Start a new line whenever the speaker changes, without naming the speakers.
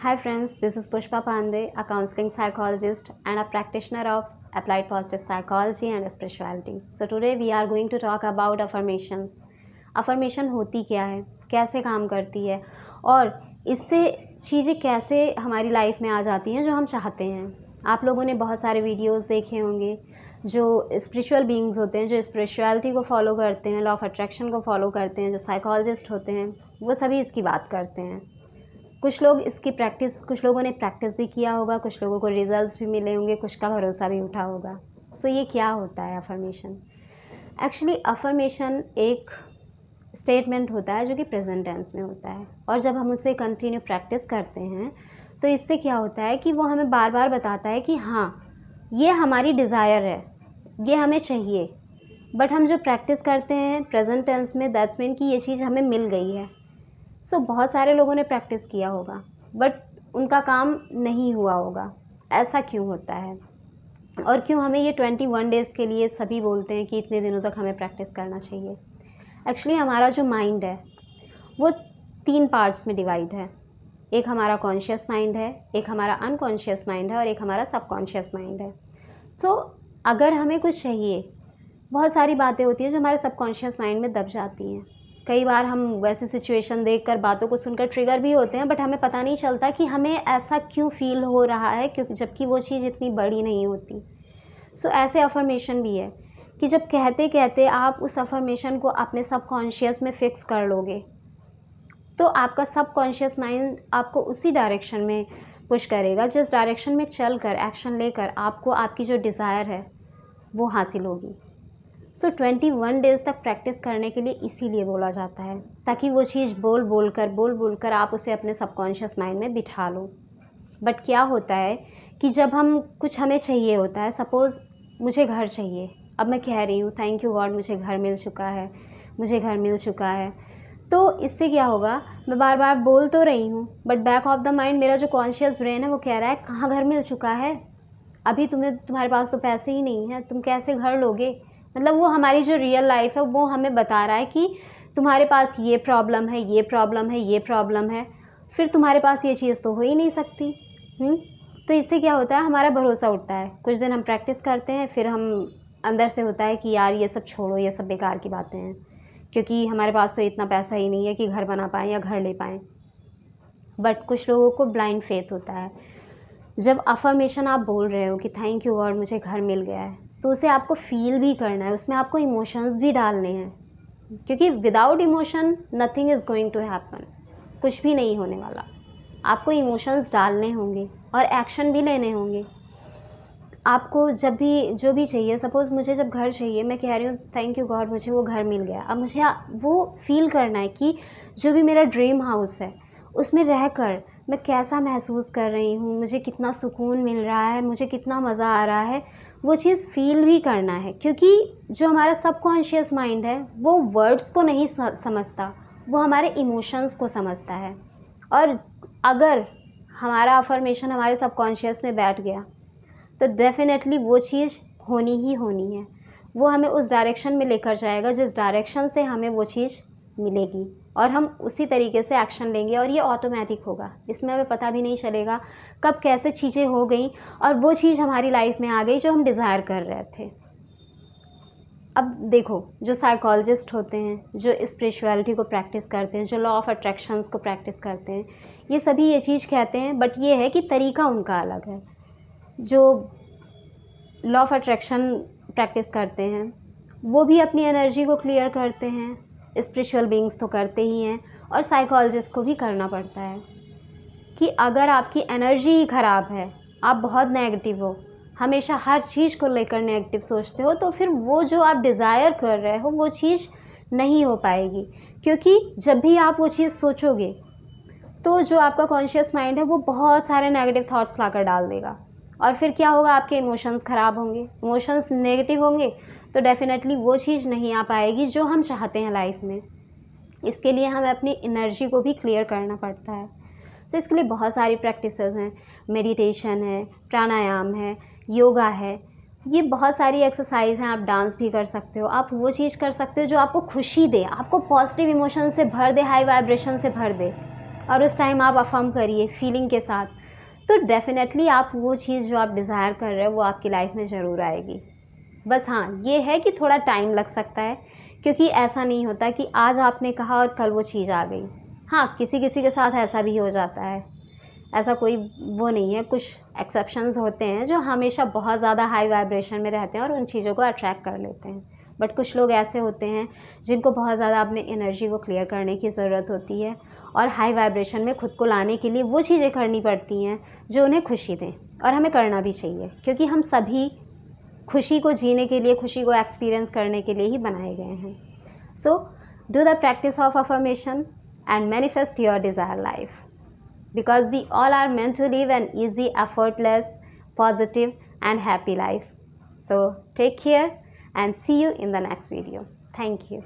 Hi friends, this is Pushpa Pandey, a counseling psychologist and a practitioner of applied positive psychology and spirituality. So today we are going to talk about affirmations. Affirmation होती क्या है, कैसे काम करती है और इससे चीज़ें कैसे हमारी लाइफ में आ जाती हैं जो हम चाहते हैं। आप लोगों ने बहुत सारे वीडियोस देखे होंगे जो स्पिरिचुअल बीइंग्स होते हैं, जो स्पिरिचुअलिटी को फॉलो करते हैं, लॉ ऑफ अट्रैक्शन को फॉलो करते हैं, जो साइकोलॉजिस्ट होते हैं, वो सभी इसकी बात करते हैं। कुछ लोगों ने प्रैक्टिस भी किया होगा, कुछ लोगों को रिजल्ट्स भी मिले होंगे, कुछ का भरोसा भी उठा होगा। सो ये क्या होता है अफर्मेशन? एक्चुअली अफर्मेशन एक स्टेटमेंट होता है जो कि प्रेजेंट टेंस में होता है, और जब हम उसे कंटिन्यू प्रैक्टिस करते हैं तो इससे क्या होता है कि वो हमें बार बार बताता है कि हाँ, ये हमारी डिज़ायर है, ये हमें चाहिए। बट हम जो प्रैक्टिस करते हैं प्रेजेंट टेंस में, दैट्स मीन कि ये चीज़ हमें मिल गई है। बहुत सारे लोगों ने प्रैक्टिस किया होगा बट उनका काम नहीं हुआ होगा। ऐसा क्यों होता है और क्यों हमें ये 21 डेज़ के लिए सभी बोलते हैं कि इतने दिनों तक हमें प्रैक्टिस करना चाहिए? एक्चुअली हमारा जो माइंड है वो 3 पार्ट्स में डिवाइड है। एक हमारा कॉन्शियस माइंड है, एक हमारा अनकॉन्शियस माइंड है और एक हमारा सबकॉन्शियस माइंड है। तो अगर हमें कुछ चाहिए, बहुत सारी बातें होती हैं जो हमारे सबकॉन्शियस माइंड में दब जाती हैं। कई बार हम वैसी सिचुएशन देखकर, बातों को सुनकर ट्रिगर भी होते हैं, बट हमें पता नहीं चलता कि हमें ऐसा क्यों फ़ील हो रहा है, क्योंकि जबकि वो चीज़ इतनी बड़ी नहीं होती। ऐसे अफर्मेशन भी है कि जब कहते कहते आप उस अफर्मेशन को अपने सबकॉन्शियस में फ़िक्स कर लोगे तो आपका सबकॉन्शियस माइंड आपको उसी डायरेक्शन में पुश करेगा जिस डायरेक्शन में चल कर, एक्शन लेकर आपको आपकी जो डिज़ायर है वो हासिल होगी। 21 डेज़ तक प्रैक्टिस करने के लिए इसीलिए बोला जाता है, ताकि वो चीज़ बोल बोल कर आप उसे अपने सबकॉन्शियस माइंड में बिठा लो। बट क्या होता है कि जब हमें चाहिए होता है, सपोज़ मुझे घर चाहिए, अब मैं कह रही हूँ थैंक यू गॉड मुझे घर मिल चुका है, तो इससे क्या होगा, मैं बार बार बोल तो रही हूँ but back of the mind मेरा जो कॉन्शियस ब्रेन है वो कह रहा है कहाँ घर मिल चुका है, अभी तुम्हारे पास तो पैसे ही नहीं हैं, तुम कैसे घर लोगे। मतलब वो हमारी जो रियल लाइफ है वो हमें बता रहा है कि तुम्हारे पास ये प्रॉब्लम है, फिर तुम्हारे पास ये चीज़ तो हो ही नहीं सकती। तो इससे क्या होता है, हमारा भरोसा उठता है। कुछ दिन हम प्रैक्टिस करते हैं, फिर हम अंदर से होता है कि यार ये सब छोड़ो, ये सब बेकार की बातें हैं, क्योंकि हमारे पास तो इतना पैसा ही नहीं है कि घर बना पाएँ या घर ले पाएँ। बट कुछ लोगों को ब्लाइंड फेथ होता है। जब अफर्मेशन आप बोल रहे हो कि थैंक यू गॉड मुझे घर मिल गया है, तो उसे आपको फ़ील भी करना है, उसमें आपको इमोशंस भी डालने हैं, क्योंकि without emotion nothing is going to happen, कुछ भी नहीं होने वाला। आपको इमोशंस डालने होंगे और एक्शन भी लेने होंगे। आपको जब भी जो भी चाहिए, सपोज़ मुझे जब घर चाहिए, मैं कह रही हूँ थैंक यू गॉड मुझे वो घर मिल गया। अब मुझे वो फ़ील करना है कि जो भी मेरा ड्रीम हाउस है उसमें रहकर मैं कैसा महसूस कर रही हूँ, मुझे कितना सुकून मिल रहा है, मुझे कितना मज़ा आ रहा है, वो चीज़ फ़ील भी करना है। क्योंकि जो हमारा सबकॉन्शियस माइंड है वो वर्ड्स को नहीं समझता, वो हमारे इमोशंस को समझता है। और अगर हमारा अफर्मेशन हमारे सबकॉन्शियस में बैठ गया तो डेफ़िनेटली वो चीज़ होनी ही होनी है। वो हमें उस डायरेक्शन में लेकर जाएगा जिस डायरेक्शन से हमें वो चीज़ मिलेगी, और हम उसी तरीके से एक्शन लेंगे और ये ऑटोमेटिक होगा। इसमें हमें पता भी नहीं चलेगा कब कैसे चीज़ें हो गई और वो चीज़ हमारी लाइफ में आ गई जो हम डिज़ायर कर रहे थे। अब देखो, जो साइकोलॉजिस्ट होते हैं, जो स्पिरिचुअलिटी को प्रैक्टिस करते हैं, जो लॉ ऑफ अट्रैक्शंस को प्रैक्टिस करते हैं, ये सभी ये चीज़ कहते हैं, बट ये है कि तरीका उनका अलग है। जो लॉ ऑफ अट्रैक्शन प्रैक्टिस करते हैं वो भी अपनी एनर्जी को क्लियर करते हैं, स्पिरिचुअल बीइंग्स तो करते ही हैं, और साइकोलॉजिस्ट को भी करना पड़ता है कि अगर आपकी एनर्जी ही ख़राब है, आप बहुत नेगेटिव हो, हमेशा हर चीज़ को लेकर नेगेटिव सोचते हो, तो फिर वो जो आप डिज़ायर कर रहे हो वो चीज़ नहीं हो पाएगी। क्योंकि जब भी आप वो चीज़ सोचोगे तो जो आपका कॉन्शियस माइंड है वो बहुत सारे नेगेटिव थॉट्स लाकर डाल देगा, और फिर क्या होगा, आपके इमोशंस ख़राब होंगे, इमोशंस नेगेटिव होंगे, तो डेफ़िनेटली वो चीज़ नहीं आ पाएगी जो हम चाहते हैं लाइफ में। इसके लिए हमें अपनी एनर्जी को भी क्लियर करना पड़ता है। इसके लिए बहुत सारी प्रैक्टिसेस हैं, मेडिटेशन है, प्राणायाम है, योगा है, ये बहुत सारी एक्सरसाइज हैं। आप डांस भी कर सकते हो, आप वो चीज़ कर सकते हो जो आपको खुशी दे, आपको पॉजिटिव इमोशन से भर दे, हाई वाइब्रेशन से भर दे। और उस टाइम आप अफर्म करिए फीलिंग के साथ, तो डेफ़िनेटली आप वो चीज़ जो आप डिज़ायर कर रहे हो वो आपकी लाइफ में ज़रूर आएगी। बस हाँ, ये है कि थोड़ा टाइम लग सकता है, क्योंकि ऐसा नहीं होता कि आज आपने कहा और कल वो चीज़ आ गई। हाँ, किसी-किसी के साथ ऐसा भी हो जाता है, ऐसा कोई वो नहीं है, कुछ एक्सेप्शंस होते हैं जो हमेशा बहुत ज़्यादा हाई वाइब्रेशन में रहते हैं और उन चीज़ों को अट्रैक्ट कर लेते हैं। बट कुछ लोग ऐसे होते हैं जिनको बहुत ज़्यादा अपने एनर्जी को क्लियर करने की ज़रूरत होती है और हाई वाइब्रेशन में खुद को लाने के लिए वो चीज़ें करनी पड़ती हैं जो उन्हें खुशी दें, और हमें करना भी चाहिए, क्योंकि हम सभी खुशी को जीने के लिए, खुशी को एक्सपीरियंस करने के लिए ही बनाए गए हैं। So do the practice of affirmation and manifest your desire life, because we all are meant to live an easy, effortless, positive and happy life. So take care and see you in the next video. Thank you.